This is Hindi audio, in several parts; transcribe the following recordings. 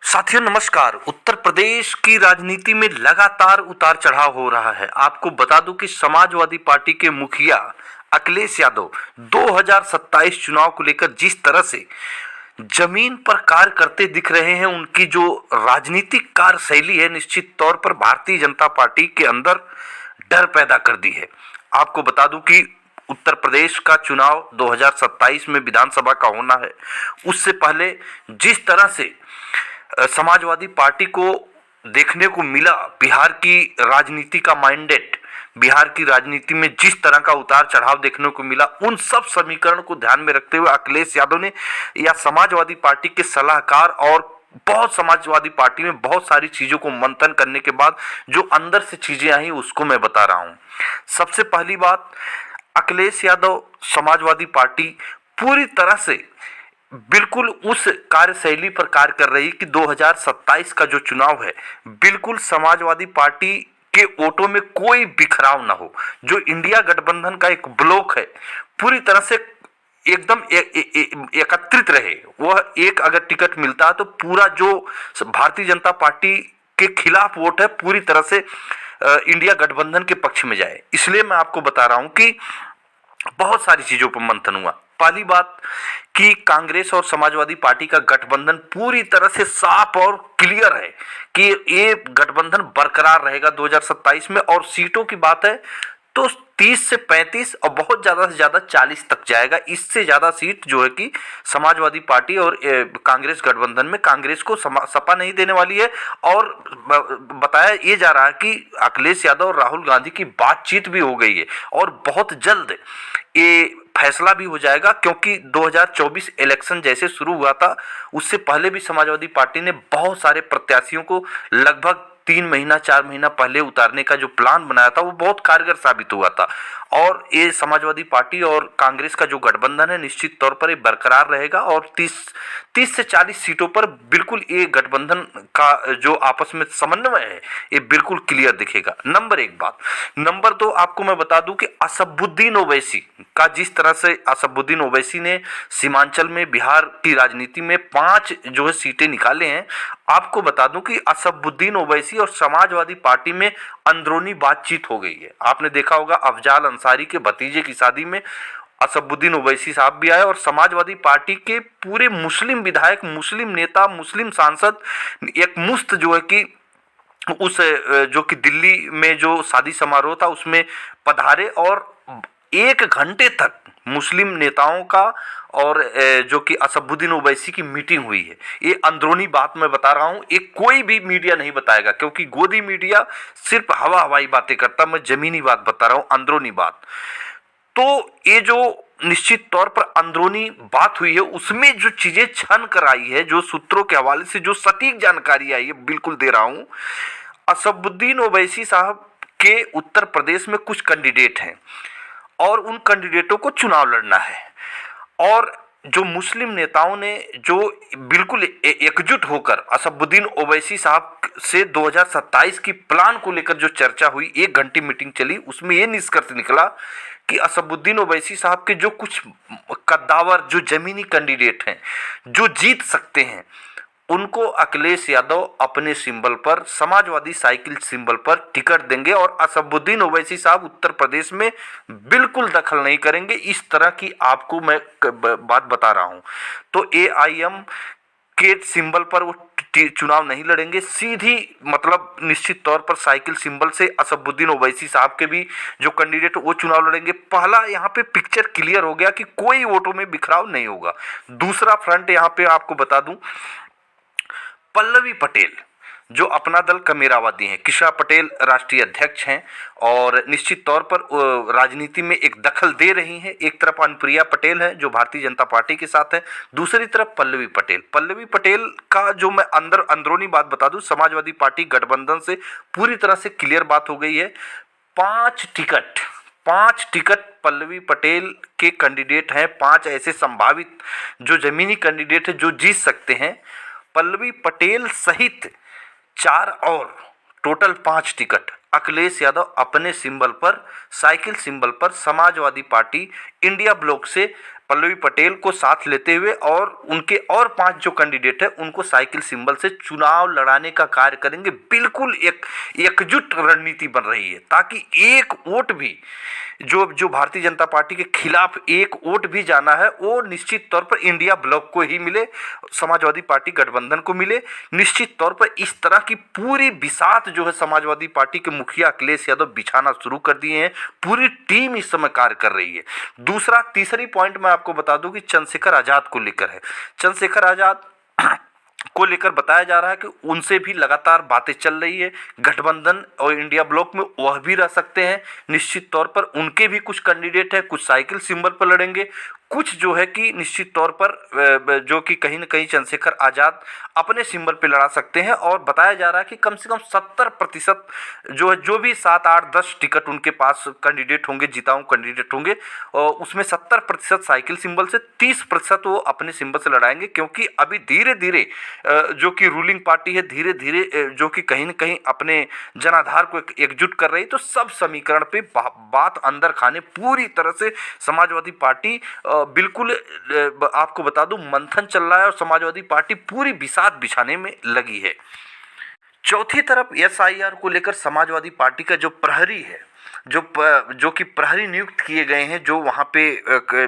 साथियों नमस्कार। उत्तर प्रदेश की राजनीति में लगातार उतार चढ़ाव हो रहा है। आपको बता दूं कि समाजवादी पार्टी के मुखिया अखिलेश यादव 2027 चुनाव को लेकर जिस तरह से जमीन पर कार्य करते दिख रहे हैं, उनकी जो राजनीतिक कार्यशैली है निश्चित तौर पर भारतीय जनता पार्टी के अंदर डर पैदा कर दी है। आपको बता दूं कि उत्तर प्रदेश का चुनाव 2027 में विधानसभा का होना है। उससे पहले जिस तरह से समाजवादी पार्टी को देखने को मिला, बिहार की राजनीति का माइंडेट, बिहार की राजनीति में जिस तरह का उतार चढ़ाव देखने को मिला, उन सब समीकरण को ध्यान में रखते हुए अखिलेश यादव ने या समाजवादी पार्टी के सलाहकार और बहुत समाजवादी पार्टी में बहुत सारी चीजों को मंथन करने के बाद जो अंदर से चीजें आई उसको मैं बता रहा हूं। सबसे पहली बात, अखिलेश यादव समाजवादी पार्टी पूरी तरह से बिल्कुल उस कार्यशैली पर कार्य कर रही कि 2027 का जो चुनाव है बिल्कुल समाजवादी पार्टी के वोटों में कोई बिखराव ना हो। जो इंडिया गठबंधन का एक ब्लॉक है पूरी तरह से एकदम एकत्रित रहे। वह एक अगर टिकट मिलता है तो पूरा जो भारतीय जनता पार्टी के खिलाफ वोट है पूरी तरह से इंडिया गठबंधन के पक्ष में जाए। इसलिए मैं आपको बता रहा हूं कि बहुत सारी चीजों पर मंथन हुआ। पहली बात कि कांग्रेस और समाजवादी पार्टी का गठबंधन पूरी तरह से साफ और क्लियर है कि ये गठबंधन बरकरार रहेगा 2027 में। और सीटों की बात है तो 30 से 35 और बहुत ज़्यादा से ज़्यादा 40 तक जाएगा। इससे ज़्यादा सीट जो है कि समाजवादी पार्टी और कांग्रेस गठबंधन में कांग्रेस को सपा नहीं देने वाली है। और बताया ये जा रहा है कि अखिलेश यादव और राहुल गांधी की बातचीत भी हो गई है और बहुत जल्द ये फैसला भी हो जाएगा, क्योंकि 2024 इलेक्शन जैसे शुरू हुआ था उससे पहले भी समाजवादी पार्टी ने बहुत सारे प्रत्याशियों को लगभग 3 महीना 4 महीना पहले उतारने का जो प्लान बनाया था वो बहुत कारगर साबित हुआ था। और ये समाजवादी पार्टी और कांग्रेस का जो गठबंधन है निश्चित तौर पर ये बरकरार रहेगा और 30 से 40 सीटों पर बिल्कुल ये गठबंधन का जो आपस में समन्वय है ये बिल्कुल क्लियर दिखेगा। नंबर एक बात। नंबर दो, आपको मैं बता दूं कि असदुद्दीन ओवैसी का जिस तरह से असदुद्दीन ओवैसी ने सीमांचल में बिहार की राजनीति में 5 जो है सीटें निकाले हैं। आपको बता दूं कि असदुद्दीन ओवैसी और समाजवादी पार्टी में अंदरूनी बातचीत हो गई है। आपने देखा होगा अफजाल अंसारी के भतीजे की शादी में असदुद्दीन ओवैसी साहब भी आए और समाजवादी पार्टी के पूरे मुस्लिम विधायक, मुस्लिम नेता, मुस्लिम सांसद एक मुश्त जो है कि उस जो कि दिल्ली में जो शादी समारोह था उसमें पधारे और 1 घंटे तक मुस्लिम नेताओं का और जो कि असदुद्दीन ओवैसी की मीटिंग हुई है। ये अंदरूनी बात मैं बता रहा हूँ, ये कोई भी मीडिया नहीं बताएगा क्योंकि गोदी मीडिया सिर्फ हवाई बातें करता। मैं जमीनी बात बता रहा हूँ, अंदरूनी बात। तो ये जो निश्चित तौर पर अंदरूनी बात हुई है उसमें जो चीजें छन कर आई है, जो सूत्रों के हवाले से जो सटीक जानकारी आई है बिल्कुल दे रहा हूँ। असदुद्दीन ओवैसी साहब के उत्तर प्रदेश में कुछ कैंडिडेट हैं और उन कैंडिडेटों को चुनाव लड़ना है। और जो मुस्लिम नेताओं ने जो बिल्कुल एकजुट होकर असदुद्दीन ओवैसी साहब से 2027 की प्लान को लेकर जो चर्चा हुई, 1 घंटे मीटिंग चली, उसमें ये निष्कर्ष निकला कि असदुद्दीन ओवैसी साहब के जो कुछ कद्दावर जो जमीनी कैंडिडेट हैं जो जीत सकते हैं उनको अखिलेश यादव अपने सिंबल पर, समाजवादी साइकिल सिंबल पर टिकट देंगे और असदुद्दीन ओवैसी साहब उत्तर प्रदेश में बिल्कुल दखल नहीं करेंगे। इस तरह की आपको मैं बात बता रहा हूं। तो AIM के सिंबल पर वो चुनाव नहीं लड़ेंगे, सीधी मतलब निश्चित तौर पर साइकिल सिंबल से असदुद्दीन ओवैसी साहब के भी जो कैंडिडेट वो चुनाव लड़ेंगे। पहला यहाँ पे पिक्चर क्लियर हो गया कि कोई वोटों में बिखराव नहीं होगा। दूसरा फ्रंट यहाँ पे आपको बता दूं, पल्लवी पटेल जो अपना दल कमेरावादी हैं, किशा पटेल राष्ट्रीय अध्यक्ष हैं और निश्चित तौर पर राजनीति में एक दखल दे रही हैं। एक तरफ अनुप्रिया पटेल है जो भारतीय जनता पार्टी के साथ है, दूसरी तरफ पल्लवी पटेल। पल्लवी पटेल का जो मैं अंदरूनी बात बता दूं, समाजवादी पार्टी गठबंधन से पूरी तरह से क्लियर बात हो गई है। 5 टिकट पल्लवी पटेल के कैंडिडेट हैं। 5 ऐसे संभावित जो जमीनी कैंडिडेट है जो जीत सकते हैं। पल्लवी पटेल सहित 4 और टोटल 5 टिकट अखिलेश यादव अपने सिंबल पर, साइकिल सिंबल पर समाजवादी पार्टी इंडिया ब्लॉक से पल्लवी पटेल को साथ लेते हुए और उनके और 5 जो कैंडिडेट है उनको साइकिल सिंबल से चुनाव लड़ाने का कार्य करेंगे। बिल्कुल एक एकजुट रणनीति बन रही है ताकि एक वोट भी जो जो भारतीय जनता पार्टी के खिलाफ एक वोट भी जाना है वो निश्चित तौर पर इंडिया ब्लॉक को ही मिले, समाजवादी पार्टी गठबंधन को मिले। निश्चित तौर पर इस तरह की पूरी बिसात जो है समाजवादी पार्टी के मुखिया अखिलेश यादव बिछाना शुरू कर दिए हैं। पूरी टीम इस समय कार्य कर रही है। तीसरी पॉइंट मैं आपको बता दूं कि चंद्रशेखर आजाद को लेकर है। चंद्रशेखर आजाद को लेकर बताया जा रहा है कि उनसे भी लगातार बातें चल रही है। गठबंधन और इंडिया ब्लॉक में वह भी रह सकते हैं। निश्चित तौर पर उनके भी कुछ कैंडिडेट हैं, कुछ साइकिल सिंबल पर लड़ेंगे, कुछ जो है कि निश्चित तौर पर जो कि कहीं ना कहीं चंद्रशेखर आजाद अपने सिंबल पे लड़ा सकते हैं। और बताया जा रहा है कि कम से कम 70% जो है, जो भी 7, 8, 10 टिकट उनके पास कैंडिडेट होंगे, जिताऊ कैंडिडेट होंगे, और उसमें 70% साइकिल सिंबल से, 30% वो अपने सिंबल से लड़ाएंगे। क्योंकि अभी धीरे धीरे जो कि रूलिंग पार्टी है धीरे धीरे जो कि कहीं ना कहीं अपने जनाधार को एकजुट कर रही है। तो सब समीकरण पे बात अंदर खाने पूरी तरह से समाजवादी पार्टी बिल्कुल आपको बता दूं मंथन चल रहा है और समाजवादी पार्टी पूरी बिसात बिछाने में लगी है। चौथी तरफ एसआईआर को लेकर समाजवादी पार्टी का जो प्रहरी है, जो कि प्रहरी नियुक्त किए गए हैं, जो वहाँ पे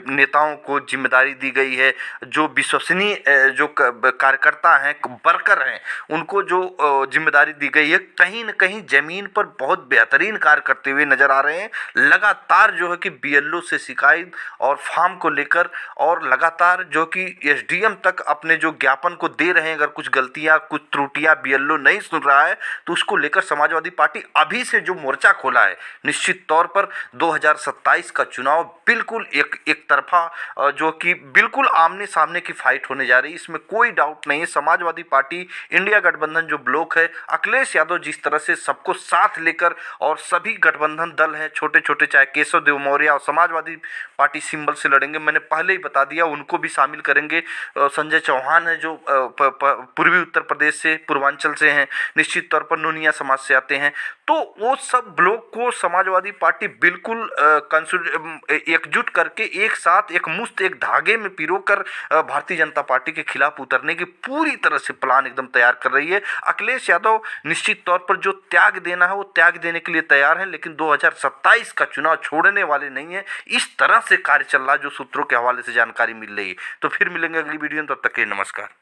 नेताओं को जिम्मेदारी दी गई है, जो विश्वसनीय जो कार्यकर्ता हैं, वर्कर हैं, उनको जो जिम्मेदारी दी गई है, कहीं न कहीं जमीन पर बहुत बेहतरीन कार्य करते हुए नजर आ रहे हैं। लगातार जो है कि बीएलओ से शिकायत और फार्म को लेकर, और लगातार जो कि एसडीएम तक अपने जो ज्ञापन को दे रहे हैं। अगर कुछ गलतियां, कुछ त्रुटियां बीएलओ नहीं सुन रहा है तो उसको लेकर समाजवादी पार्टी अभी से जो मोर्चा खोला है, निश्चित तौर पर 2027 का चुनाव बिल्कुल एक तरफा जो कि बिल्कुल आमने सामने की फाइट होने जा रही है, इसमें कोई डाउट नहीं है। समाजवादी पार्टी इंडिया गठबंधन जो ब्लॉक है, अखिलेश यादव जिस तरह से सबको साथ लेकर, और सभी गठबंधन दल हैं छोटे छोटे, चाहे केशव देव मौर्य और समाजवादी पार्टी सिंबल से लड़ेंगे, मैंने पहले ही बता दिया, उनको भी शामिल करेंगे। संजय चौहान है जो पूर्वी उत्तर प्रदेश से, पूर्वांचल से हैं, निश्चित तौर पर नोनिया समाज से आते हैं। तो वो सब ब्लॉक को समाजवादी पार्टी बिल्कुल एकजुट करके एक साथ एक मुश्त, एक धागे में पिरोकर भारतीय जनता पार्टी के खिलाफ उतरने की पूरी तरह से प्लान एकदम तैयार कर रही है। अखिलेश यादव निश्चित तौर पर जो त्याग देना है वो त्याग देने के लिए तैयार हैं, लेकिन 2027 का चुनाव छोड़ने वाले नहीं है। इस तरह से कार्य चल रहा है जो सूत्रों के हवाले से जानकारी मिल रही है। तो फिर मिलेंगे अगली वीडियो में, तब तक के लिए नमस्कार।